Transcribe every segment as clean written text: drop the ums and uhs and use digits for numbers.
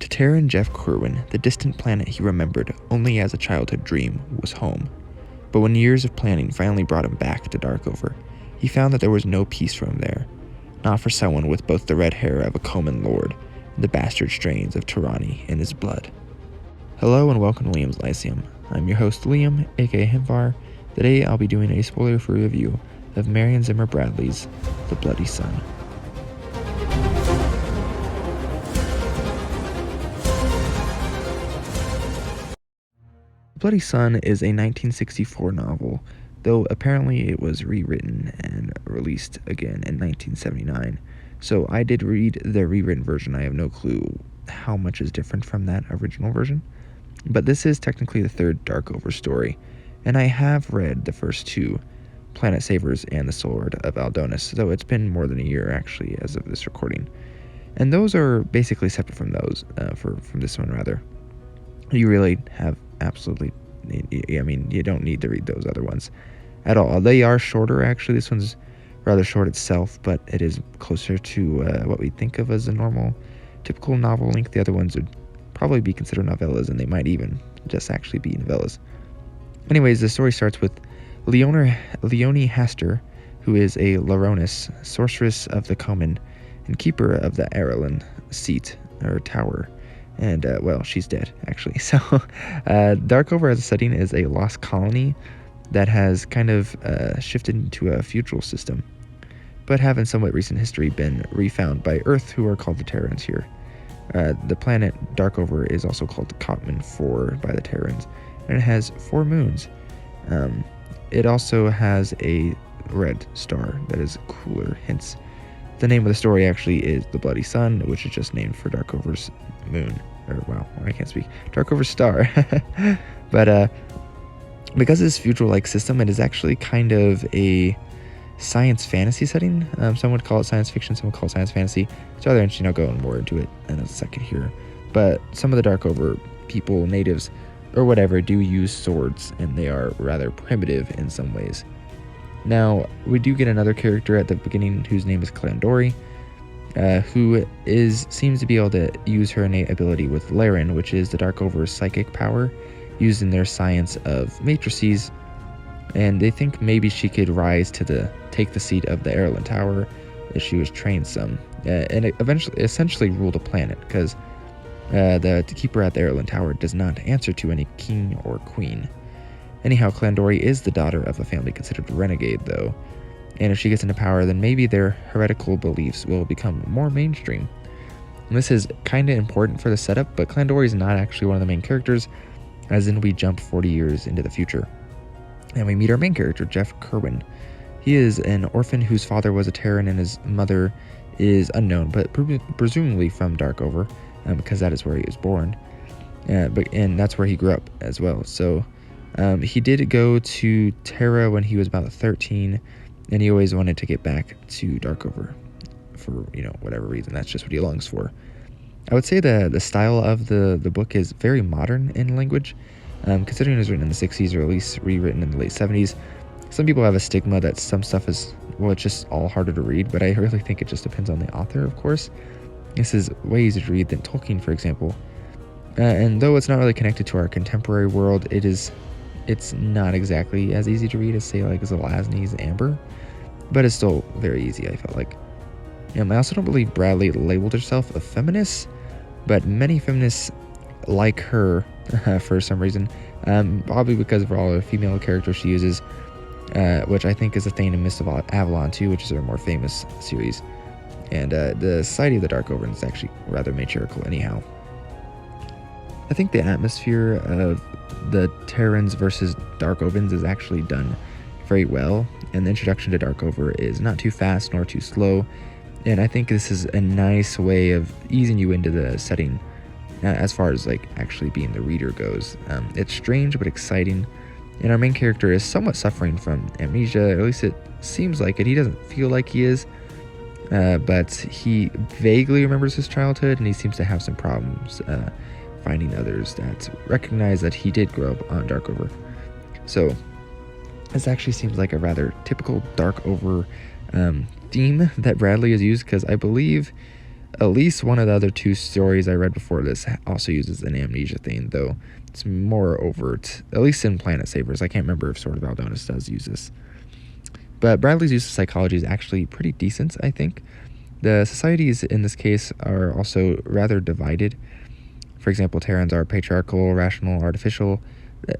To Terran Jeff Kerwin, the distant planet he remembered only as a childhood dream was home. But when years of planning finally brought him back to Darkover, he found that there was no peace for him there. Not for someone with both the red hair of a Coman lord and the bastard strains of Tyranny in his blood. Hello and welcome to Liam's Lyceum. I'm your host Liam, aka Himvar. Today I'll be doing a spoiler-free review of Marion Zimmer Bradley's The Bloody Sun. The Bloody Sun is a 1964 novel, though apparently it was rewritten and released again in 1979. So I did read the rewritten version. I have no clue how much is different from that original version. But this is technically the third Darkover story, and I have read the first two, Planet Savers and The Sword of Aldonis, though it's been more than a year actually as of this recording. And those are basically separate from those, from this one rather. You really have absolutely, you don't need to read those other ones at all. They are shorter actually. This one's rather short itself, but it is closer to what we think of as a normal, typical novel length. The other ones would probably be considered novellas, and they might even just actually be novellas. Anyways, the story starts with Leonie Haster, who is a Laronis, sorceress of the Coman, and keeper of the Arelin seat, or tower. And, well, she's dead, actually. So, Darkover as a setting is a lost colony that has kind of shifted into a feudal system, but have in somewhat recent history been refound by Earth, who are called the Terrans here. The planet Darkover is also called Kotman 4 by the Terrans, and it has 4 moons. It also has a red star that is cooler, hence the name of the story actually is The Bloody Sun, which is just named for Darkover's moon, or wow, I can't speak, Darkover's star. But because of this feudal-like system, it is actually kind of a science fantasy setting. Some would call it science fiction, some would call it science fantasy. It's rather interesting. I'll go more into it in a second here. But some of the Darkover people, natives, or whatever, do use swords, and they are rather primitive in some ways. Now, we do get another character at the beginning whose name is Clandori, who seems to be able to use her innate ability with Laren, which is the Darkover's psychic power, used in their science of matrices, and they think maybe she could rise to take the seat of the Arelin Tower if she was trained some, and essentially rule the planet, because the keeper at the Arelin Tower does not answer to any king or queen. Anyhow, Clandori is the daughter of a family considered renegade, though, and if she gets into power, then maybe their heretical beliefs will become more mainstream. And this is kind of important for the setup, but Clandori is not actually one of the main characters, as in we jump 40 years into the future. And we meet our main character, Jeff Kerwin. He is an orphan whose father was a Terran and his mother is unknown, but presumably from Darkover, because that is where he was born. And that's where he grew up as well. So he did go to Terra when he was about 13, and he always wanted to get back to Darkover for, whatever reason. That's just what he longs for. I would say the style of the book is very modern in language, considering it was written in the 60s or at least rewritten in the late 70s. Some people have a stigma that some stuff is, well, it's just all harder to read, but I really think it just depends on the author, of course. This is way easier to read than Tolkien, for example. And though it's not really connected to our contemporary world, it's not exactly as easy to read as, say, like Zelazny's Amber, but it's still very easy, I felt like. I also don't believe Bradley labeled herself a feminist, but many feminists like her for some reason, probably because of all the female characters she uses, which I think is a thing in Mist of Avalon too, which is her more famous series. And the Society of the Darkover is actually rather matriarchal anyhow. I think the atmosphere of the Terrans versus Darkovans is actually done very well, and the introduction to Darkover is not too fast nor too slow, and I think this is a nice way of easing you into the setting as far as like actually being the reader goes. It's strange but exciting, and our main character is somewhat suffering from amnesia, at least it seems like it. He doesn't feel like he is, but he vaguely remembers his childhood, and he seems to have some problems finding others that recognize that he did grow up on Darkover. So this actually seems like a rather typical Darkover theme that Bradley has used, because I believe At least one of the other two stories I read before this also uses an amnesia thing, though it's more overt, at least in Planet Savers. I can't remember if Sword of Aldonis does use this. But Bradley's use of psychology is actually pretty decent, I think. The societies in this case are also rather divided. For example, Terrans are patriarchal, rational, artificial.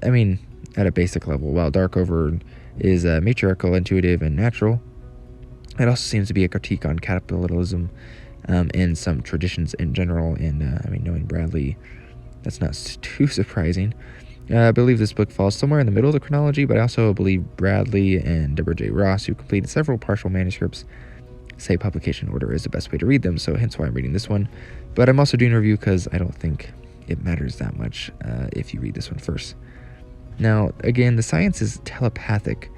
I mean, at a basic level, while Darkover is matriarchal, intuitive, and natural. It also seems to be a critique on capitalism and some traditions in general. And I mean, knowing Bradley, that's not too surprising. I believe this book falls somewhere in the middle of the chronology, but I also believe Bradley and Deborah J. Ross, who completed several partial manuscripts, say publication order is the best way to read them, so hence why I'm reading this one. But I'm also doing a review because I don't think it matters that much if you read this one first. Now, again, the science is telepathic,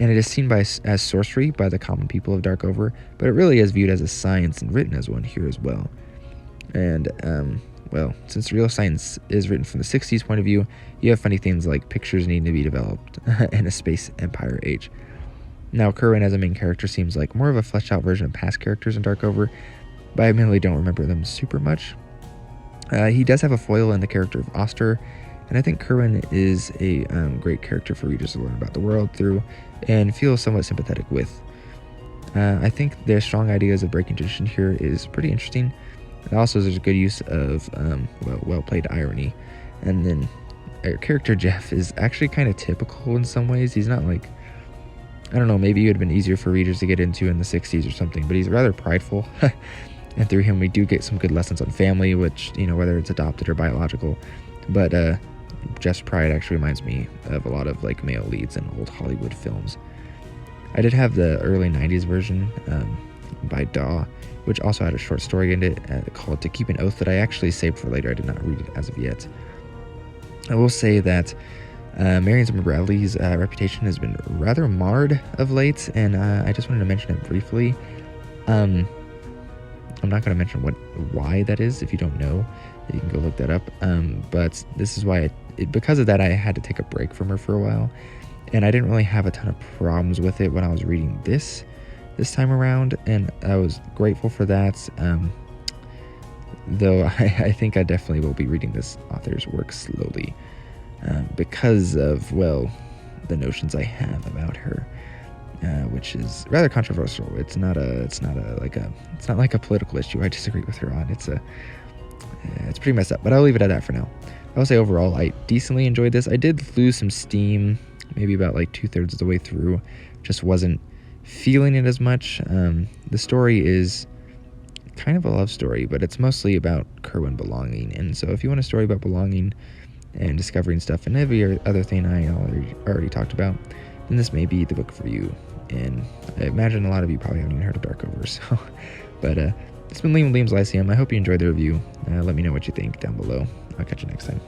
and it is seen as sorcery by the common people of Darkover, but it really is viewed as a science and written as one here as well. And, well, since real science is written from the 60s point of view, you have funny things like pictures needing to be developed in a space empire age. Now, Kerwin as a main character seems like more of a fleshed out version of past characters in Darkover, but I admittedly don't remember them super much. He does have a foil in the character of Oster, and I think Kerwin is a great character for readers to learn about the world through and feel somewhat sympathetic with. I think their strong ideas of breaking tradition here is pretty interesting. Also, there's a good use of well-played irony. And then our character Jeff is actually kind of typical in some ways. He's not like, I don't know, maybe it would have been easier for readers to get into in the 60s or something, but he's rather prideful. And through him, we do get some good lessons on family, which, you know, whether it's adopted or biological. But Jeff's pride actually reminds me of a lot of like male leads in old Hollywood films. I did have the early 90s version by Daw, which also had a short story in it called To Keep an Oath that I actually saved for later. I did not read it as of yet. I will say that Marion Zimmer Bradley's reputation has been rather marred of late, and I just wanted to mention it briefly. I'm not going to mention why that is. If you don't know, you can go look that up. But this is why, because of that, I had to take a break from her for a while, and I didn't really have a ton of problems with it when I was reading this time around, and I was grateful for that. Though I think I definitely will be reading this author's work slowly because of, well, the notions I have about her. Which is rather controversial. It's not like a political issue I disagree with her on. It's pretty messed up, but I'll leave it at that for now. I'll say overall I decently enjoyed this. I did lose some steam, maybe about like 2/3 of the way through. Just wasn't feeling it as much. The story is kind of a love story, but it's mostly about Kerwin belonging. And so if you want a story about belonging and discovering stuff and every other thing I already talked about, then this may be the book for you. And I imagine a lot of you probably haven't even heard of Darkover, so. But it's been Liam's Lyceum. I hope you enjoyed the review. Let me know what you think down below. I'll catch you next time.